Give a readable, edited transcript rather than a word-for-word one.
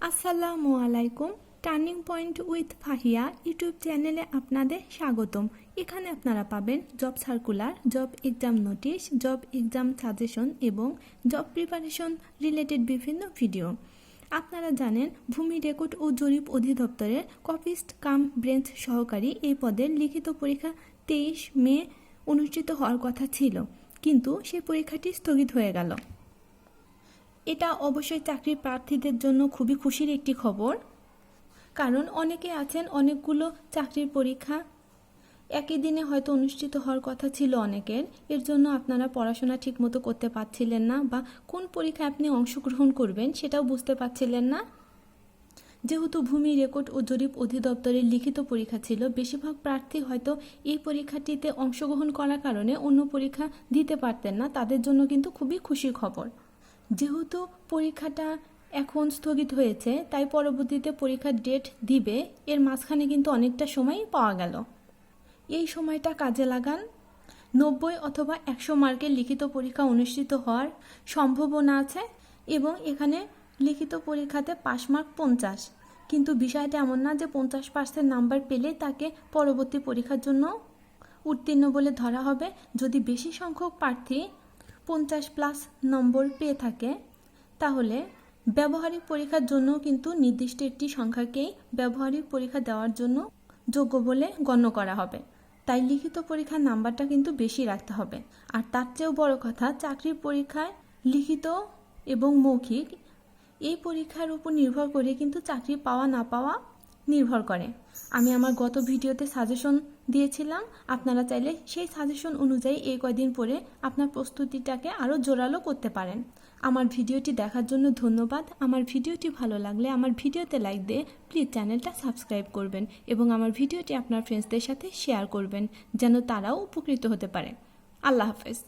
আসসালামু আলাইকুম। Turning point with Fahia YouTube চ্যানেলে আপনাদের স্বাগতম। এখানে আপনারা পাবেন job circular, job exam notice, job exam suggestion এবং জব প্রিপারেশন রিলেটেড বিভিন্ন ভিডিও। আপনারা জানেন ভূমি রেকর্ড ও জরিপ অধিদপ্তরের কপিস্ট কাম ব্রেঞ্চ সহকারী এই পদের লিখিত পরীক্ষা 23 মে অনুষ্ঠিত হওয়ার কথা ছিল, কিন্তু সেই পরীক্ষাটি স্থগিত হয়ে গেল। এটা অবশ্যই চাকরি প্রার্থীদের জন্য খুবই খুশির একটি খবর, কারণ অনেকে আছেন অনেকগুলো চাকরির পরীক্ষা একই দিনে হয়তো অনুষ্ঠিত হওয়ার কথা ছিল অনেকের। এর জন্য আপনারা পড়াশোনা ঠিকমতো করতে পারছিলেন না, বা কোন পরীক্ষায় আপনি অংশগ্রহণ করবেন সেটাও বুঝতে পারছিলেন না। যেহেতু ভূমি রেকর্ড ও জরিপ অধিদপ্তরের লিখিত পরীক্ষা ছিল, বেশিরভাগ প্রার্থী হয়তো এই পরীক্ষাটিতে অংশগ্রহণ করার কারণে অন্য পরীক্ষা দিতে পারতেন না। তাদের জন্য কিন্তু খুবই খুশির খবর। যেহেতু পরীক্ষাটা এখন স্থগিত হয়েছে, তাই পরবর্তীতে পরীক্ষার ডেট দিবে। এর মাঝখানে কিন্তু অনেকটা সময় পাওয়া গেল। এই সময়টা কাজে লাগান। 90 অথবা 100 মার্কের লিখিত পরীক্ষা অনুষ্ঠিত হওয়ার সম্ভাবনা আছে, এবং এখানে লিখিত পরীক্ষাতে পাস মার্ক 50। কিন্তু বিষয়টা এমন না যে 50% নাম্বার পেলে তাকে পরবর্তী পরীক্ষার জন্য উত্তীর্ণ বলে ধরা হবে। যদি বেশি সংখ্যক প্রার্থী 50+ নম্বর পেয়ে থাকে, তাহলে ব্যবহারিক পরীক্ষার জন্য কিন্তু নির্দিষ্ট একটি সংখ্যাকেই ব্যবহারিক পরীক্ষা দেওয়ার জন্য যোগ্য বলে গণ্য করা হবে। তাই লিখিত পরীক্ষার নাম্বারটা কিন্তু বেশি রাখতে হবে। আর তার চেয়েও বড় কথা, চাকরির পরীক্ষায় লিখিত এবং মৌখিক এই পরীক্ষার উপর নির্ভর করে কিন্তু চাকরি পাওয়া না পাওয়া নির্ভর করে। আমি আমার গত ভিডিওতে সাজেশন দিয়েছিলাম, আপনারা চাইলে সেই সাজেশন অনুযায়ী এই কয়দিন পরে আপনার প্রস্তুতিটাকে আরও জোরালো করতে পারেন। আমার ভিডিওটি দেখার জন্য ধন্যবাদ। আমার ভিডিওটি ভালো লাগলে আমার ভিডিওতে লাইক দিয়ে প্লিজ চ্যানেলটা সাবস্ক্রাইব করবেন, এবং আমার ভিডিওটি আপনার ফ্রেন্ডসদের সাথে শেয়ার করবেন, যেন তারাও উপকৃত হতে পারে। আল্লাহ হাফেজ।